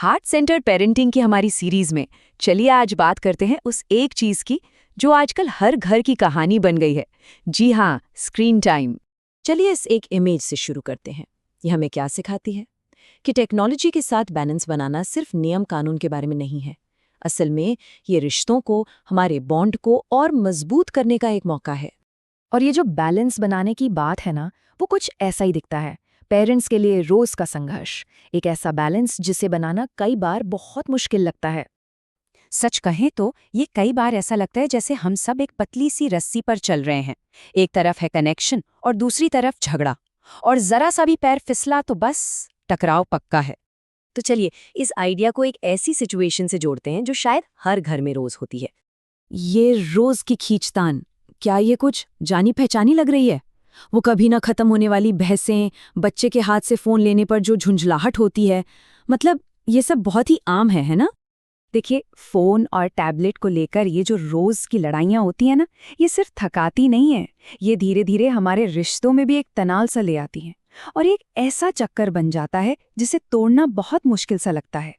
Heart centred parenting की हमारी series में चलिए आज बात करते हैं उस एक चीज की जो आजकल हर घर की कहानी बन गई है। जी हाँ, स्क्रीन टाइम। चलिए इस एक इमेज से शुरू करते हैं। ये हमें क्या सिखाती है कि टेक्नोलॉजी के साथ बैलेंस बनाना सिर्फ नियम कानून के बारे में नहीं है। असल में ये रिश्तों को, हमारे बॉन्ड को और मजबूत करने का एक मौका है। और ये जो बैलेंस बनाने की बात है ना, वो कुछ ऐसा ही दिखता है। पेरेंट्स के लिए रोज का संघर्ष, एक ऐसा बैलेंस जिसे बनाना कई बार बहुत मुश्किल लगता है। सच कहें तो ये कई बार ऐसा लगता है जैसे हम सब एक पतली सी रस्सी पर चल रहे हैं। एक तरफ है कनेक्शन और दूसरी तरफ झगड़ा, और जरा सा भी पैर फिसला तो बस टकराव पक्का है। तो चलिए इस आइडिया को एक ऐसी सिचुएशन से जोड़ते हैं जो शायद हर घर में रोज होती है। ये रोज की खींचतान, क्या ये कुछ जानी पहचानी लग रही है? वो कभी ना खत्म होने वाली बहसें, बच्चे के हाथ से फोन लेने पर जो झुंझलाहट होती है, मतलब ये सब बहुत ही आम है ना? देखिए, फोन और टैबलेट को लेकर ये जो रोज की लड़ाइयाँ होती हैं ना, ये सिर्फ थकाती नहीं है, ये धीरे धीरे हमारे रिश्तों में भी एक तनाव सा ले आती हैं और एक ऐसा चक्कर बन जाता है जिसे तोड़ना बहुत मुश्किल सा लगता है।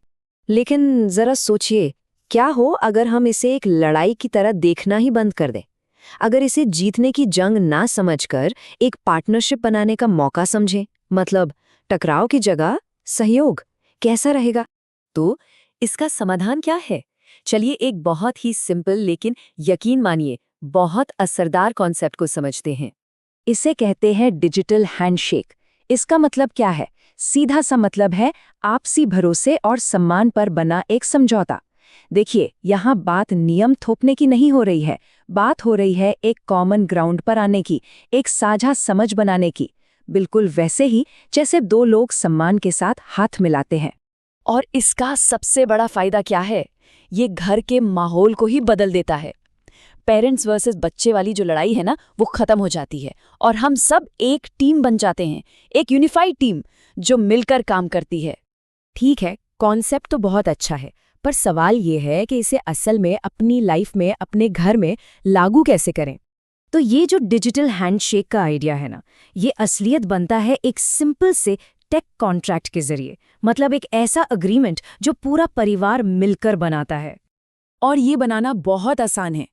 लेकिन जरा सोचिए, क्या हो अगर हम इसे एक लड़ाई की तरह देखना ही बंद कर दें? अगर इसे जीतने की जंग ना समझकर एक पार्टनरशिप बनाने का मौका समझें, मतलब टकराव की जगह सहयोग, कैसा रहेगा? तो इसका समाधान क्या है? चलिए एक बहुत ही सिंपल लेकिन यकीन मानिए बहुत असरदार कॉन्सेप्ट को समझते हैं। इसे कहते हैं डिजिटल हैंडशेक। इसका मतलब क्या है? सीधा सा मतलब है आपसी भरोसे और सम्मान पर बना एक समझौता। देखिए, यहाँ बात नियम थोपने की नहीं हो रही है, बात हो रही है एक कॉमन ग्राउंड पर आने की, एक साझा समझ बनाने की, बिल्कुल वैसे ही जैसे दो लोग सम्मान के साथ हाथ मिलाते हैं। और इसका सबसे बड़ा फायदा क्या है? ये घर के माहौल को ही बदल देता है। पेरेंट्स वर्सेस बच्चे वाली जो लड़ाई है ना, वो खत्म हो जाती है और हम सब एक टीम बन जाते हैं, एक यूनिफाइड टीम जो मिलकर काम करती है। ठीक है, कॉन्सेप्ट तो बहुत अच्छा है, पर सवाल ये है कि इसे असल में अपनी लाइफ में, अपने घर में लागू कैसे करें। तो ये जो डिजिटल हैंडशेक का आइडिया है ना, ये असलियत बनता है एक सिंपल से टेक कॉन्ट्रैक्ट के जरिए, मतलब एक ऐसा अग्रीमेंट जो पूरा परिवार मिलकर बनाता है। और ये बनाना बहुत आसान है,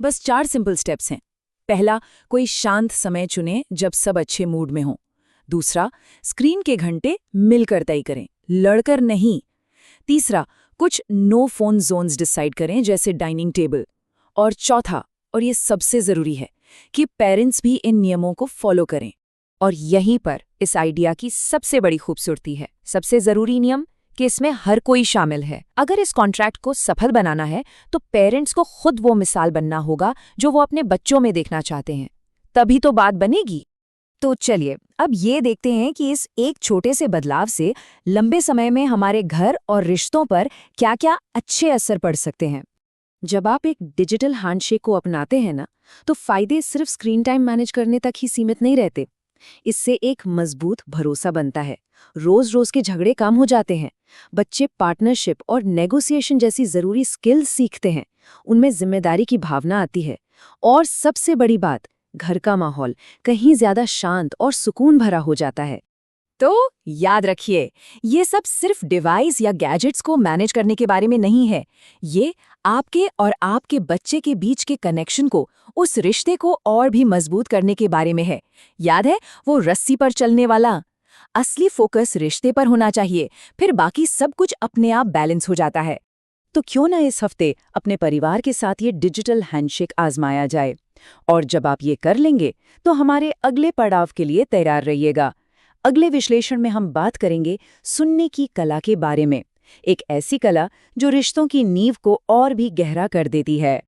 बस 4 सिंपल स्टेप्स हैं। पहला, कोई शांत समय चुनें जब सब अच्छे मूड में हों। दूसरा, स्क्रीन के घंटे मिलकर तय करें, लड़कर नहीं। तीसरा, कुछ नो फोन जोन्स डिसाइड करें जैसे डाइनिंग टेबल। और चौथा, और ये सबसे ज़रूरी है, कि पेरेंट्स भी इन नियमों को फॉलो करें। और यहीं पर इस आइडिया की सबसे बड़ी खूबसूरती है, सबसे ज़रूरी नियम कि इसमें हर कोई शामिल है। अगर इस कॉन्ट्रैक्ट को सफल बनाना है तो पेरेंट्स को खुद वो मिसाल बनना होगा जो वो अपने बच्चों में देखना चाहते हैं, तभी तो बात बनेगी। तो चलिए अब ये देखते हैं कि इस एक छोटे से बदलाव से लंबे समय में हमारे घर और रिश्तों पर क्या-क्या अच्छे असर पड़ सकते हैं। जब आप एक डिजिटल हैंडशेक को अपनाते हैं ना, तो फायदे सिर्फ स्क्रीन टाइम मैनेज करने तक ही सीमित नहीं रहते। इससे एक मजबूत भरोसा बनता है, रोज रोज के झगड़े कम हो जाते हैं, बच्चे पार्टनरशिप और नेगोशिएशन जैसी जरूरी स्किल्स सीखते हैं, उनमें जिम्मेदारी की भावना आती है, और सबसे बड़ी बात, घर का माहौल कहीं ज्यादा शांत और सुकून भरा हो जाता है। तो याद रखिए, ये सब सिर्फ डिवाइस या गैजेट्स को मैनेज करने के बारे में नहीं है, ये आपके और आपके बच्चे के बीच के कनेक्शन को, उस रिश्ते को और भी मजबूत करने के बारे में है। याद है वो रस्सी पर चलने वाला? असली फोकस रिश्ते पर होना चाहिए, फिर बाकी सब कुछ अपने आप बैलेंस हो जाता है। तो क्यों ना इस हफ्ते अपने परिवार के साथ ये डिजिटल हैंडशेक आजमाया जाए, और जब आप ये कर लेंगे तो हमारे अगले पड़ाव के लिए तैयार रहिएगा। अगले विश्लेषण में हम बात करेंगे सुनने की कला के बारे में, एक ऐसी कला जो रिश्तों की नींव को और भी गहरा कर देती है।